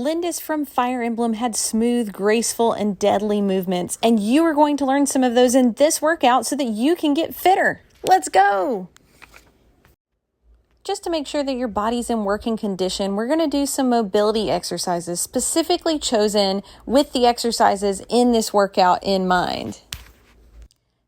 Lindis from Fire Emblem had smooth, graceful, and deadly movements, and you are going to learn some of those in this workout so that you can get fitter. Let's go! Just to make sure that your body's in working condition, we're going to do some mobility exercises specifically chosen with the exercises in this workout in mind.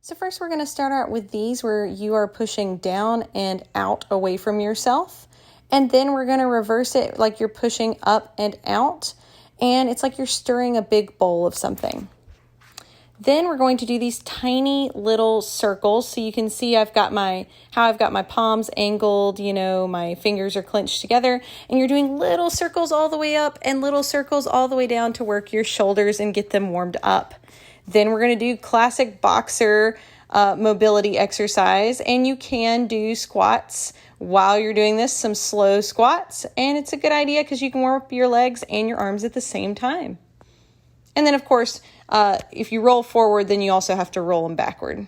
So first we're going to start out with these where you are pushing down and out away from yourself. And then we're going to reverse it like you're pushing up and out. And it's like you're stirring a big bowl of something. Then we're going to do these tiny little circles. So you can see how I've got my palms angled, my fingers are clenched together. And you're doing little circles all the way up and little circles all the way down to work your shoulders and get them warmed up. Then we're going to do classic boxer mobility exercise, and you can do squats while you're doing this, some slow squats, and it's a good idea because you can warm up your legs and your arms at the same time. And then, of course, if you roll forward, then you also have to roll them backward.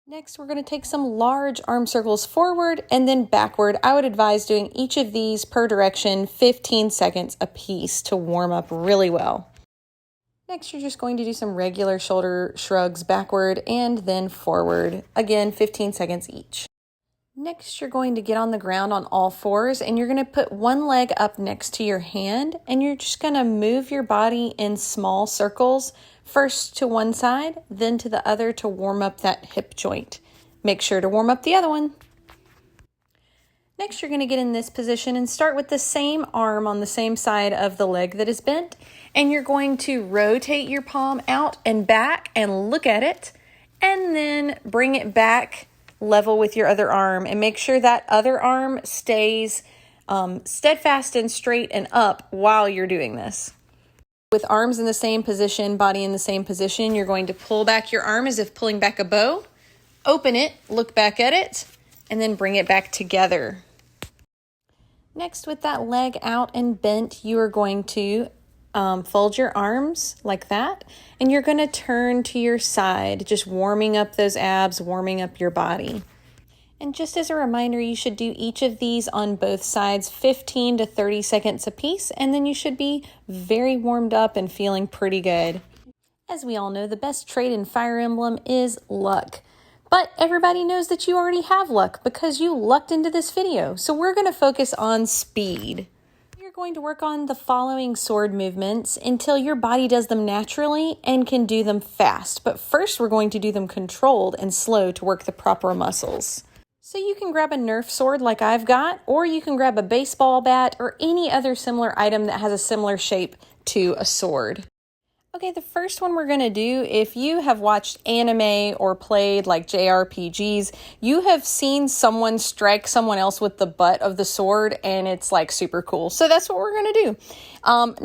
Next, we're going to take some large arm circles forward and then backward. I would advise doing each of these per direction 15 seconds a piece to warm up really well. Next, you're just going to do some regular shoulder shrugs backward and then forward. Again, 15 seconds each. Next, you're going to get on the ground on all fours and you're going to put one leg up next to your hand and you're just going to move your body in small circles, first to one side, then to the other to warm up that hip joint. Make sure to warm up the other one. Next, you're going to get in this position and start with the same arm on the same side of the leg that is bent. And you're going to rotate your palm out and back and look at it. And then bring it back level with your other arm. And make sure that other arm stays steadfast and straight and up while you're doing this. With arms in the same position, body in the same position, you're going to pull back your arm as if pulling back a bow. Open it, look back at it, and then bring it back together. Next, with that leg out and bent, you are going to fold your arms like that, and you're going to turn to your side, just warming up those abs, warming up your body. And just as a reminder, you should do each of these on both sides 15 to 30 seconds a piece, and then you should be very warmed up and feeling pretty good. As we all know, the best trait in Fire Emblem is luck. But everybody knows that you already have luck because you lucked into this video. So we're going to focus on speed. You're going to work on the following sword movements until your body does them naturally and can do them fast. But first we're going to do them controlled and slow to work the proper muscles. So you can grab a Nerf sword like I've got, or you can grab a baseball bat or any other similar item that has a similar shape to a sword. Okay, the first one we're going to do, if you have watched anime or played like JRPGs, you have seen someone strike someone else with the butt of the sword and it's like super cool. So that's what we're going to do.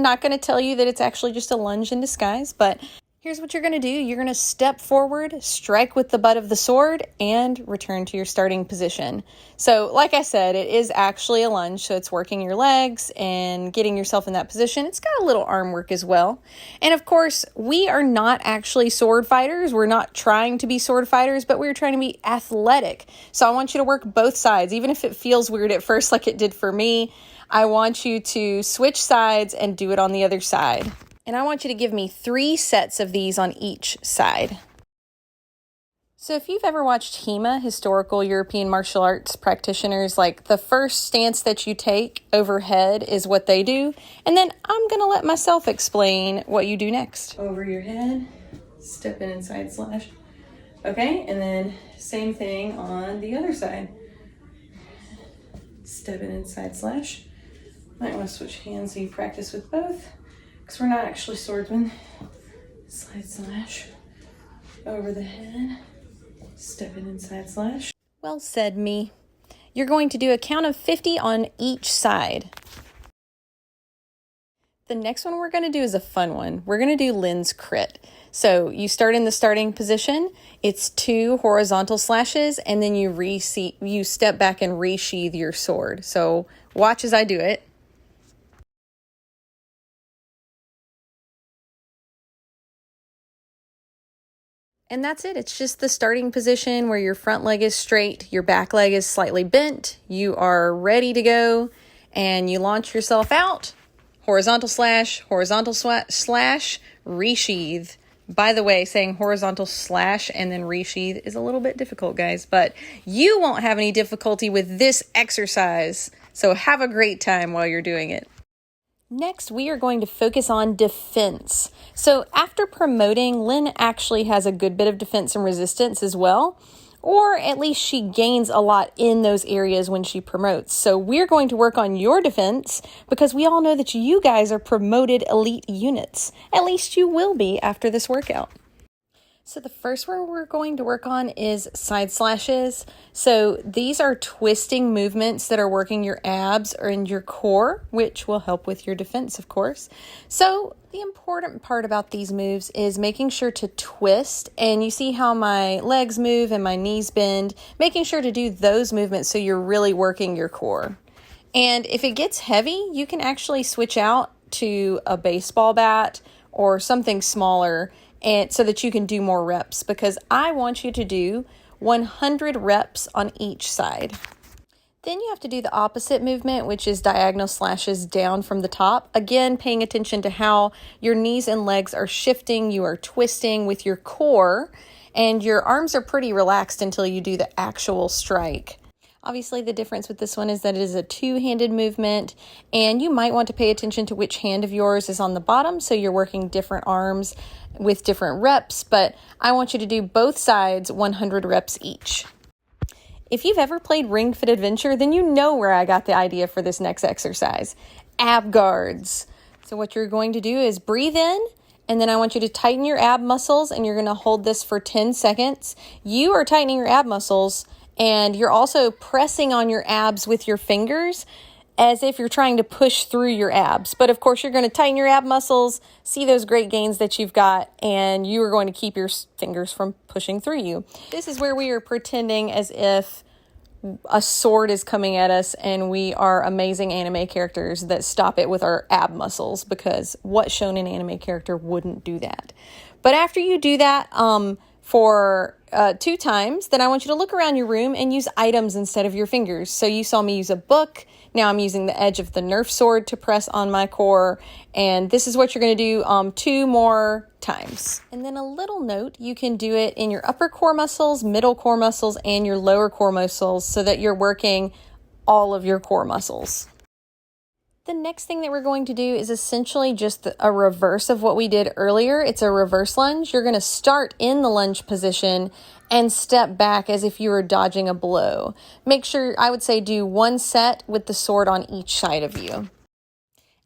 Not going to tell you that it's actually just a lunge in disguise, but here's what you're going to do. You're going to step forward, strike with the butt of the sword, and return to your starting position. So like I said, it is actually a lunge, so it's working your legs and getting yourself in that position. It's got a little arm work as well. And of course, we are not actually sword fighters. We're not trying to be sword fighters, but we're trying to be athletic. So I want you to work both sides, even if it feels weird at first like it did for me. I want you to switch sides and do it on the other side. And I want you to give me 3 sets of these on each side. So if you've ever watched HEMA, historical European martial arts practitioners, like the first stance that you take overhead is what they do. And then I'm going to let myself explain what you do next. Over your head, step in and side slash. Okay, and then same thing on the other side. Step in and side slash. Might want to switch hands so you practice with both. Because we're not actually swordsmen. Side slash, over the head, step in and side slash. Well said, me. You're going to do a count of 50 on each side. The next one we're going to do is a fun one. We're going to do Linge crit. So you start in the starting position. It's 2 horizontal slashes, and then you step back and resheath your sword. So watch as I do it. And that's it. It's just the starting position where your front leg is straight, your back leg is slightly bent, you are ready to go, and you launch yourself out horizontal slash, resheathe. By the way, saying horizontal slash and then resheathe is a little bit difficult, guys, but you won't have any difficulty with this exercise. So have a great time while you're doing it. Next, we are going to focus on defense. So after promoting, Lynn actually has a good bit of defense and resistance as well, or at least she gains a lot in those areas when she promotes. So we're going to work on your defense because we all know that you guys are promoted elite units. At least you will be after this workout. So the first one we're going to work on is side slashes. So these are twisting movements that are working your abs or in your core, which will help with your defense, of course. So the important part about these moves is making sure to twist, and you see how my legs move and my knees bend, making sure to do those movements so you're really working your core. And if it gets heavy, you can actually switch out to a baseball bat or something smaller, and so that you can do more reps, because I want you to do 100 reps on each side. Then you have to do the opposite movement, which is diagonal slashes down from the top. Again, paying attention to how your knees and legs are shifting. You are twisting with your core, and your arms are pretty relaxed until you do the actual strike. Obviously, the difference with this one is that it is a two-handed movement, and you might want to pay attention to which hand of yours is on the bottom, so you're working different arms with different reps, but I want you to do both sides 100 reps each. If you've ever played Ring Fit Adventure, then you know where I got the idea for this next exercise. Ab guards. So what you're going to do is breathe in, and then I want you to tighten your ab muscles, and you're going to hold this for 10 seconds. You are tightening your ab muscles, and you're also pressing on your abs with your fingers as if you're trying to push through your abs. But of course, you're going to tighten your ab muscles, see those great gains that you've got, and you are going to keep your fingers from pushing through you. This is where we are pretending as if a sword is coming at us and we are amazing anime characters that stop it with our ab muscles, because what shonen anime character wouldn't do that? But after you do that, for 2 times, then I want you to look around your room and use items instead of your fingers. So you saw me use a book. Now I'm using the edge of the Nerf sword to press on my core. And this is what you're going to do 2 more times. And then a little note, you can do it in your upper core muscles, middle core muscles, and your lower core muscles so that you're working all of your core muscles. The next thing that we're going to do is essentially just a reverse of what we did earlier. It's a reverse lunge. You're going to start in the lunge position and step back as if you were dodging a blow. Make sure, I would say, do 1 set with the sword on each side of you.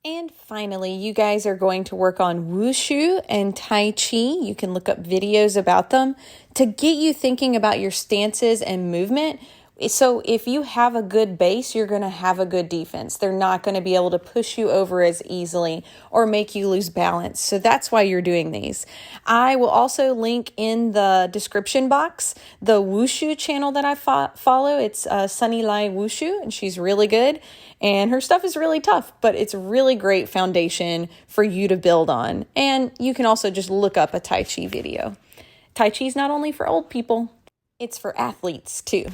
And finally, you guys are going to work on wushu and tai chi. You can look up videos about them to get you thinking about your stances and movement. So if you have a good base, you're going to have a good defense. They're not going to be able to push you over as easily or make you lose balance. So that's why you're doing these. I will also link in the description box the wushu channel that I follow. It's Sunny Lai Wushu, and she's really good. And her stuff is really tough, but it's a really great foundation for you to build on. And you can also just look up a Tai Chi video. Tai Chi is not only for old people, it's for athletes too.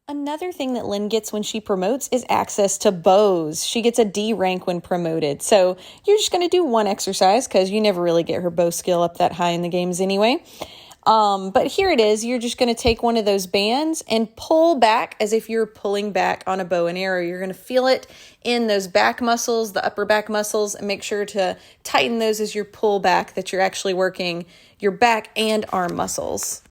Another thing that Lynn gets when she promotes is access to bows. She gets a D rank when promoted. So you're just going to do 1 exercise because you never really get her bow skill up that high in the games anyway. But here it is. You're just going to take one of those bands and pull back as if you're pulling back on a bow and arrow. You're going to feel it in those back muscles, the upper back muscles, and make sure to tighten those as you pull back, that you're actually working your back and arm muscles.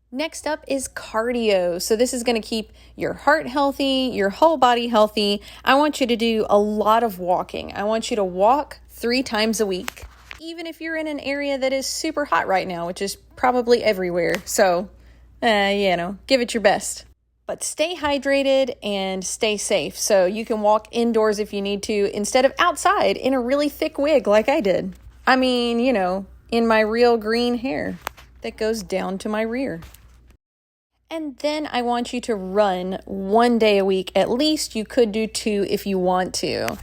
Next up is cardio. So this is going to keep your heart healthy, your whole body healthy. I want you to do a lot of walking. I want you to walk 3 times a week, even if you're in an area that is super hot right now, which is probably everywhere. So, give it your best. But stay hydrated and stay safe. So you can walk indoors if you need to, instead of outside in a really thick wig like I did. I mean, in my real green hair that goes down to my rear. And then I want you to run 1 day a week at least. You could do 2 if you want to.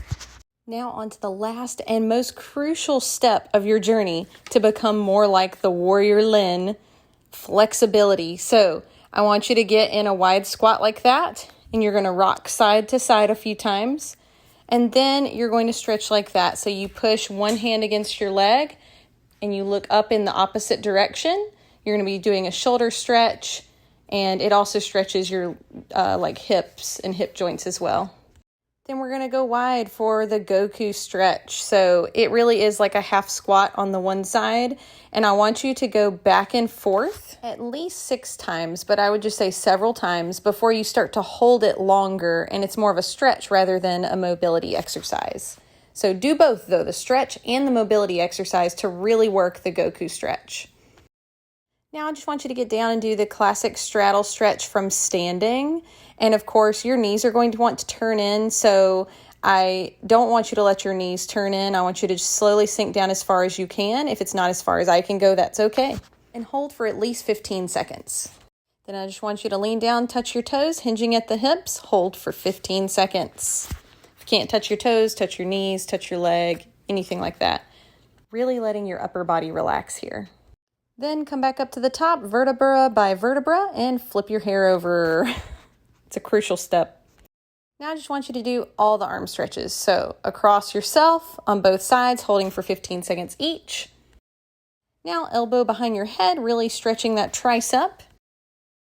Now on to the last and most crucial step of your journey to become more like the warrior Lynn, flexibility. So I want you to get in a wide squat like that, and you're going to rock side to side a few times. And then you're going to stretch like that. So you push one hand against your leg and you look up in the opposite direction. You're going to be doing a shoulder stretch, and it also stretches your like hips and hip joints as well. Then we're going to go wide for the Goku stretch. So it really is like a half squat on the one side. And I want you to go back and forth at least 6 times, but I would just say several times before you start to hold it longer. And it's more of a stretch rather than a mobility exercise. So do both though, the stretch and the mobility exercise, to really work the Goku stretch. Now I just want you to get down and do the classic straddle stretch from standing. And of course, your knees are going to want to turn in. So I don't want you to let your knees turn in. I want you to just slowly sink down as far as you can. If it's not as far as I can go, that's okay. And hold for at least 15 seconds. Then I just want you to lean down, touch your toes, hinging at the hips, hold for 15 seconds. If you can't touch your toes, touch your knees, touch your leg, anything like that. Really letting your upper body relax here. Then come back up to the top, vertebra by vertebra, and flip your hair over. It's a crucial step. Now I just want you to do all the arm stretches. So across yourself on both sides, holding for 15 seconds each. Now elbow behind your head, really stretching that tricep.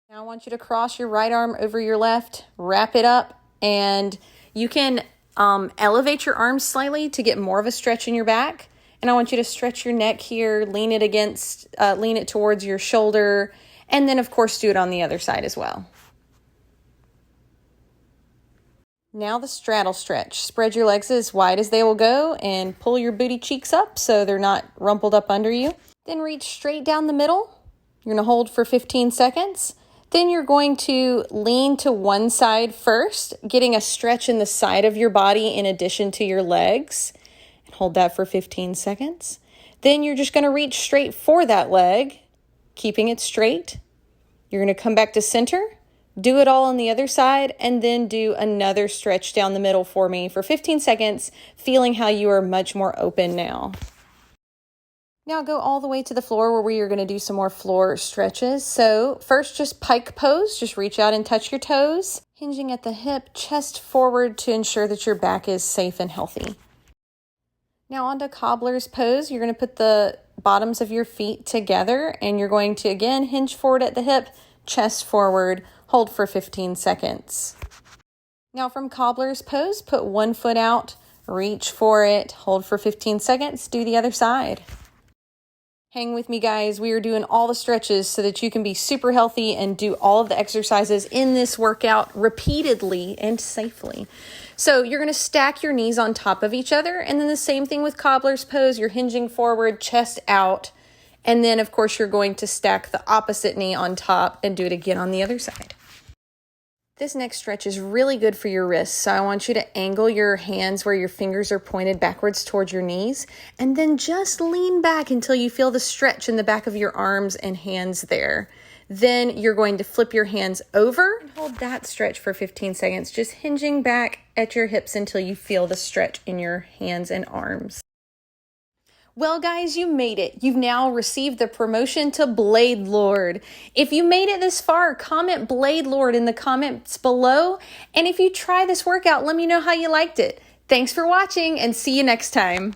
Now I want you to cross your right arm over your left, wrap it up, and you can elevate your arms slightly to get more of a stretch in your back. And I want you to stretch your neck here, lean it towards your shoulder, and then of course do it on the other side as well. Now the straddle stretch. Spread your legs as wide as they will go and pull your booty cheeks up so they're not rumpled up under you. Then reach straight down the middle. You're going to hold for 15 seconds. Then you're going to lean to one side first, getting a stretch in the side of your body in addition to your legs. Hold that for 15 seconds. Then you're just going to reach straight for that leg, keeping it straight. You're going to come back to center, do it all on the other side, and then do another stretch down the middle for me for 15 seconds, feeling how you are much more open now. Now go all the way to the floor where we are going to do some more floor stretches. So first, just pike pose. Just reach out and touch your toes, hinging at the hip, chest forward to ensure that your back is safe and healthy. Now onto cobbler's pose. You're going to put the bottoms of your feet together and you're going to again hinge forward at the hip, chest forward, hold for 15 seconds. Now from cobbler's pose, put one foot out, reach for it, hold for 15 seconds, do the other side. Hang with me, guys. We are doing all the stretches so that you can be super healthy and do all of the exercises in this workout repeatedly and safely. So you're going to stack your knees on top of each other. And then the same thing with cobbler's pose. You're hinging forward, chest out. And then, of course, you're going to stack the opposite knee on top and do it again on the other side. This next stretch is really good for your wrists. So I want you to angle your hands where your fingers are pointed backwards towards your knees. And then just lean back until you feel the stretch in the back of your arms and hands there. Then you're going to flip your hands over and hold that stretch for 15 seconds, just hinging back at your hips until you feel the stretch in your hands and arms. Well, guys, you made it. You've now received the promotion to Blade Lord. If you made it this far, comment Blade Lord in the comments below. And if you try this workout, let me know how you liked it. Thanks for watching and see you next time.